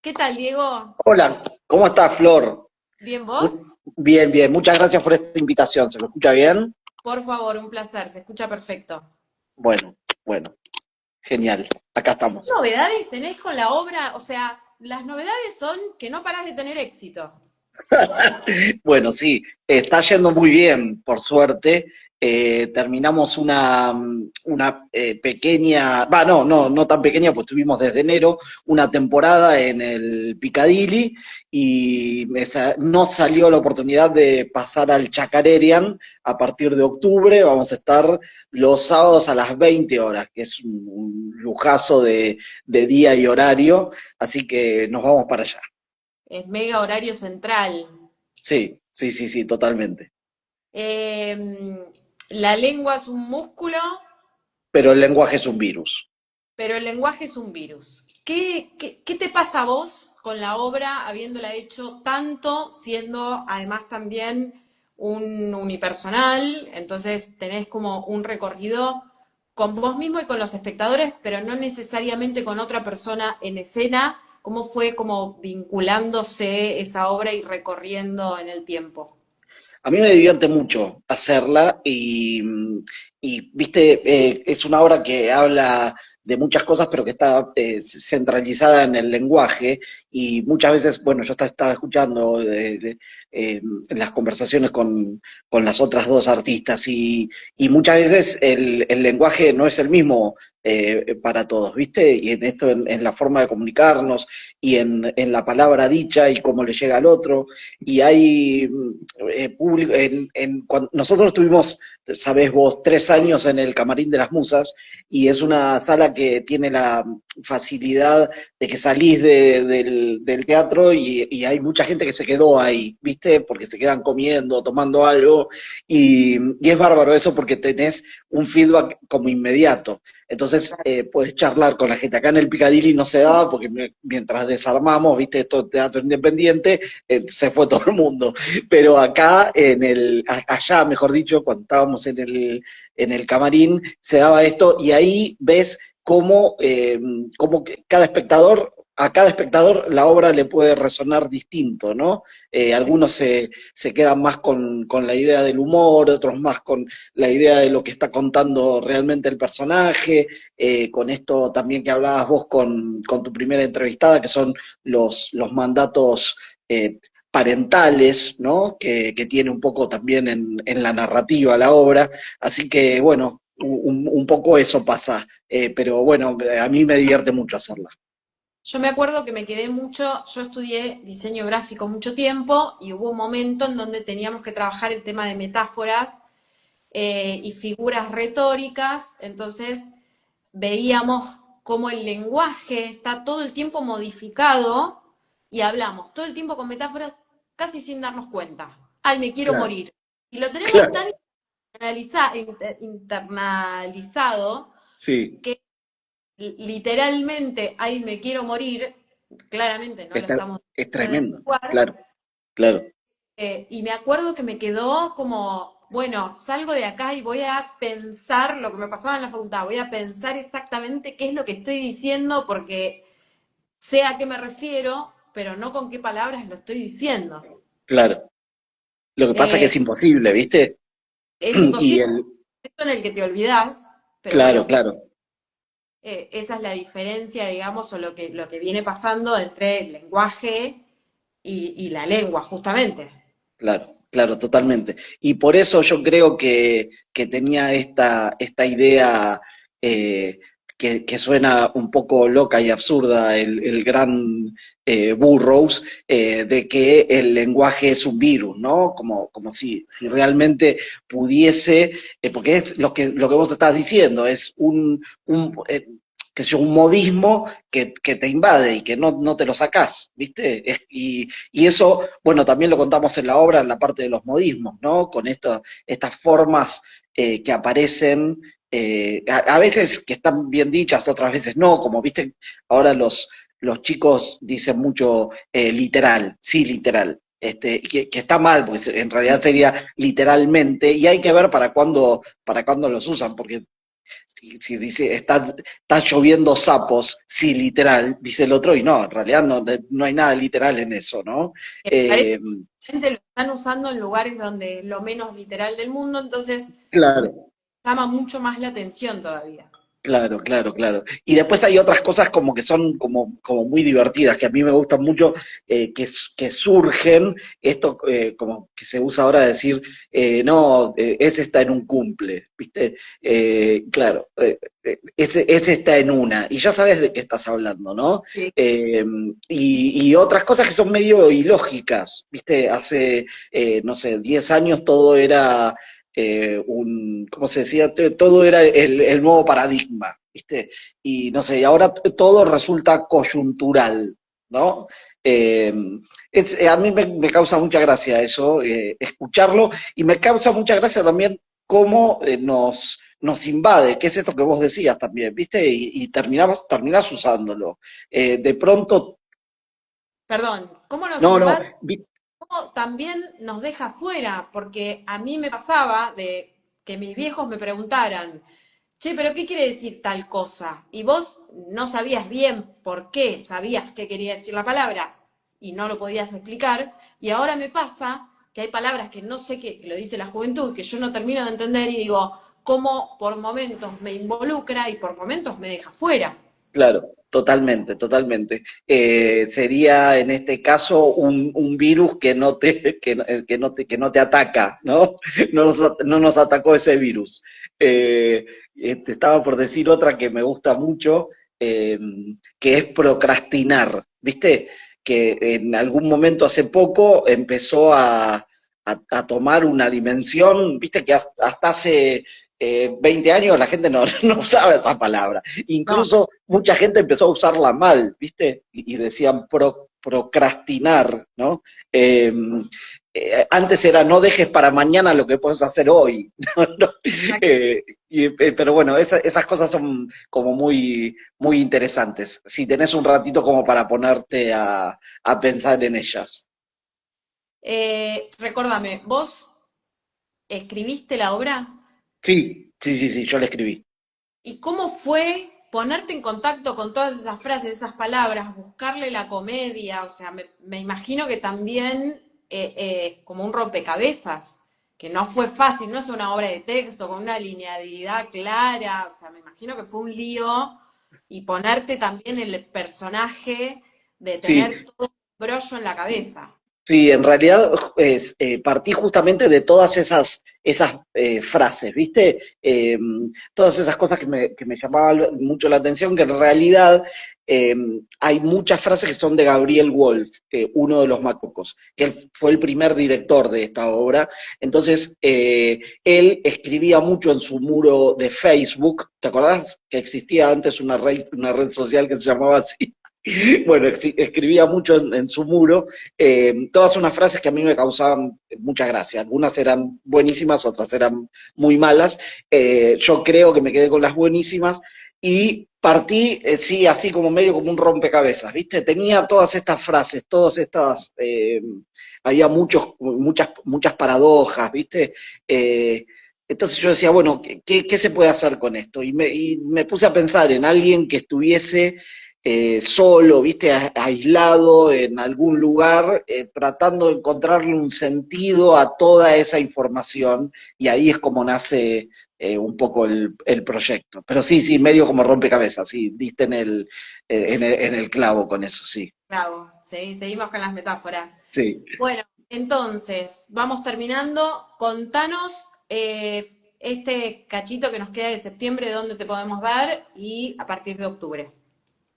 ¿Qué tal, Diego? Hola, ¿cómo estás, Flor? ¿Bien Mu- vos? Bien, bien, muchas gracias por esta invitación. ¿Se me escucha bien? Por favor, un placer, se escucha perfecto. Bueno, bueno, genial, acá ¿Qué estamos. novedades tenés con la obra? O sea, las novedades son que no parás de tener éxito. Bueno, sí, está yendo muy bien, por suerte. Terminamos una pequeña, no tan pequeña, pues tuvimos desde enero una temporada en el Piccadilly y no salió la oportunidad de pasar al Chacarerian a partir de octubre. Vamos a estar los sábados a las 20 horas, que es un lujazo de día y horario, así que nos vamos para allá. Es mega horario central. Sí, sí, sí, sí, totalmente. La lengua es un músculo, Pero el lenguaje es un virus. pero el lenguaje es un virus. ¿Qué te pasa a vos con la obra, habiéndola hecho tanto, siendo además también un unipersonal? Entonces tenés como un recorrido con vos mismo y con los espectadores, pero no necesariamente con otra persona en escena. ¿Cómo fue como vinculándose esa obra y recorriendo en el tiempo? A mí me divierte mucho hacerla viste, es una obra que habla de muchas cosas, pero que está centralizada en el lenguaje y muchas veces, bueno, yo estaba escuchando las conversaciones con las otras dos artistas y muchas veces el lenguaje no es el mismo para todos, ¿viste? Y en esto, en la forma de comunicarnos y en la palabra dicha y cómo le llega al otro. Y hay público, nosotros tuvimos, sabés vos, 3 años en el Camarín de las Musas y es una sala que tiene la facilidad de que salís del teatro y hay mucha gente que se quedó ahí, ¿viste? Porque se quedan comiendo, tomando algo y es bárbaro eso porque tenés un feedback como inmediato. Entonces puedes charlar con la gente. Acá en el Picadilly no se daba porque mientras desarmamos, ¿viste? Esto es teatro independiente, se fue todo el mundo. Pero acá, allá, mejor dicho, cuando estábamos en el camarín, se daba esto y ahí ves cómo a cada espectador la obra le puede resonar distinto, ¿no? Algunos se quedan más con la idea del humor, otros más con la idea de lo que está contando realmente el personaje, con esto también que hablabas vos con tu primera entrevistada, que son los mandatos parentales, ¿no? Que tiene un poco también en la narrativa la obra. Así que, bueno, un poco eso pasa. Pero bueno, a mí me divierte mucho hacerla. Yo me acuerdo que me quedé mucho, yo estudié diseño gráfico mucho tiempo y hubo un momento en donde teníamos que trabajar el tema de metáforas y figuras retóricas, entonces veíamos cómo el lenguaje está todo el tiempo modificado y hablamos todo el tiempo con metáforas casi sin darnos cuenta. Ay, me quiero Claro, morir. Y lo tenemos claro, tan internalizado sí, que literalmente, ay, me quiero morir, claramente no lo estamos es diciendo desde tremendo, el lugar, claro, claro. y me acuerdo que me quedó como, bueno, salgo de acá y voy a pensar lo que me pasaba en la facultad, voy a pensar exactamente qué es lo que estoy diciendo porque sé a qué me refiero, pero no con qué palabras lo estoy diciendo. Claro. Lo que pasa es que Eh, es imposible, ¿viste? es Y imposible, el, es en el que te olvidás, pero claro, bueno, claro. esa es la diferencia, digamos, o lo que viene pasando entre el lenguaje y la lengua, justamente. Claro, claro, totalmente. Y por eso yo creo que tenía esta idea que suena un poco loca y absurda, el gran Burroughs, de que el lenguaje es un virus, ¿no? Como si realmente pudiese, porque es lo que vos estás diciendo, es qué sé yo, un modismo que te invade y que no te lo sacás, ¿viste? Y eso, bueno, también lo contamos en la obra, en la parte de los modismos, ¿no? Con estas formas que aparecen, a veces que están bien dichas, otras veces no, como viste, ahora los chicos dicen mucho literal, sí, literal. Que está mal, porque en realidad sería literalmente, y hay que ver para cuándo los usan, porque Si dice, está lloviendo sapos, sí, literal, dice el otro, y no, en realidad no hay nada literal en eso, ¿no? Me parece Eh, que la gente lo están usando en lugares donde es lo menos literal del mundo, entonces me claro. llama mucho más la atención todavía. Claro, claro, claro. Y después hay otras cosas como que son como muy divertidas, que a mí me gustan mucho, que surgen, esto como que se usa ahora de decir, no, ese está en un cumple, ¿viste? Claro, ese está en una, y ya sabes de qué estás hablando, ¿no? Sí. Y otras cosas que son medio ilógicas, ¿viste? Hace, no sé, 10 años todo era ¿cómo se decía? Todo era el nuevo paradigma, ¿viste? Y no sé, y ahora todo resulta coyuntural, ¿no? Eh, a mí me causa mucha gracia eso, escucharlo, y me causa mucha gracia también cómo nos invade, que es esto que vos decías también, ¿viste? Y terminás usándolo. De pronto, Perdón, ¿cómo nos no, no, invade? ¿Cómo también nos deja fuera? Porque a mí me pasaba de que mis viejos me preguntaran, che, pero ¿qué quiere decir tal cosa? Y vos no sabías bien por qué, sabías qué quería decir la palabra y no lo podías explicar. Y ahora me pasa que hay palabras que no sé qué, que lo dice la juventud, que yo no termino de entender y digo, cómo por momentos me involucra y por momentos me deja fuera. claro, totalmente, totalmente. Sería en este caso un virus que no te, que no te ataca, ¿no? No nos atacó ese virus. Te estaba por decir otra que me gusta mucho, eh, que es procrastinar, ¿viste? Que en algún momento hace poco empezó a tomar una dimensión, ¿viste? Que hasta hace 20 años la gente no usaba esa palabra. No, Incluso mucha gente empezó a usarla mal, ¿viste? Y decían procrastinar, ¿no? Eh, Antes era no dejes para mañana lo que puedes hacer hoy. ¿No? ¿No? Pero bueno, esas cosas son como muy, muy interesantes. Si tenés un ratito como para ponerte a pensar en ellas. recórdame, ¿vos escribiste la obra? Sí, sí, sí, sí, yo le escribí. ¿Y cómo fue ponerte en contacto con todas esas frases, esas palabras, buscarle la comedia? O sea, me imagino que también como un rompecabezas, que no fue fácil, no es una obra de texto con una linealidad clara, o sea, me imagino que fue un lío y ponerte también el personaje de tener Sí, todo el brollo en la cabeza. sí, en realidad partí justamente de todas esas frases, ¿viste? Todas esas cosas que me llamaban mucho la atención, que en realidad eh, hay muchas frases que son de Gabriel Wolf, uno de los Macocos, que él fue el primer director de esta obra. Entonces, él escribía mucho en su muro de Facebook. ¿Te acordás que existía antes una red social que se llamaba así? Bueno, escribía mucho en su muro, todas unas frases que a mí me causaban mucha gracia. Algunas eran buenísimas, otras eran muy malas. Yo creo que me quedé con las buenísimas y partí, sí, así como medio como un rompecabezas, ¿viste? Tenía todas estas frases, todas estas, había muchas paradojas, ¿viste? Entonces yo decía, bueno, ¿qué se puede hacer con esto? Y me puse a pensar en alguien que estuviese solo, viste, aislado en algún lugar, tratando de encontrarle un sentido a toda esa información, y ahí es como nace un poco el proyecto. Pero sí, sí, medio como rompecabezas, sí, diste en el clavo con eso, sí. Bravo, sí, seguimos con las metáforas. Sí. Bueno, entonces, vamos terminando. Contanos este cachito que nos queda de septiembre, dónde te podemos ver y a partir de octubre.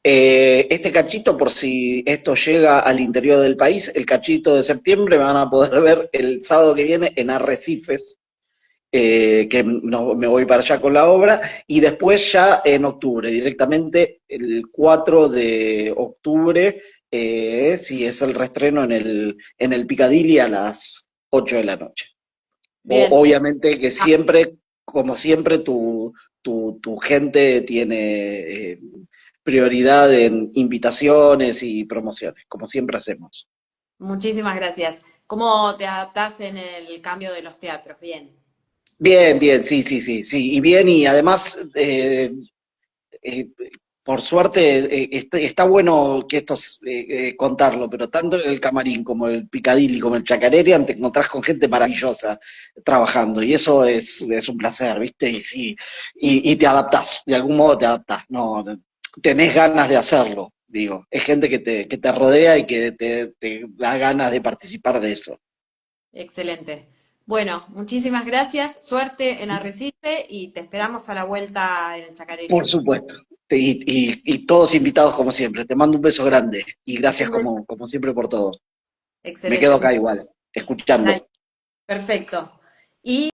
Este cachito, por si esto llega al interior del país, el cachito de septiembre me van a poder ver el sábado que viene en Arrecifes, que me voy para allá con la obra, y después ya en octubre, directamente el 4 de octubre, si es el reestreno en el Picadilly a las 8 de la noche. Bien. Obviamente que Ah, siempre, como siempre, tu gente tiene prioridad en invitaciones y promociones, como siempre hacemos. muchísimas gracias. ¿Cómo te adaptás en el cambio de los teatros? Bien. Bien, bien, sí, sí, sí, sí. Y bien, y además, eh, por suerte, está bueno que esto contarlo, pero tanto el Camarín como el Picadilly como el Chacarerian te encontrás con gente maravillosa trabajando, y eso es un placer, ¿viste? Y sí, y te adaptás, de algún modo te adaptás, no, tenés ganas de hacerlo, digo. Es gente que te rodea y que te da ganas de participar de eso. Excelente. Bueno, muchísimas gracias, suerte en Arrecife y te esperamos a la vuelta en el Por Chacarerian. supuesto. Y todos invitados como siempre. Te mando un beso grande y gracias Un beso. como siempre por todo. Me quedo Excelente. acá igual, escuchando. Dale, perfecto. Y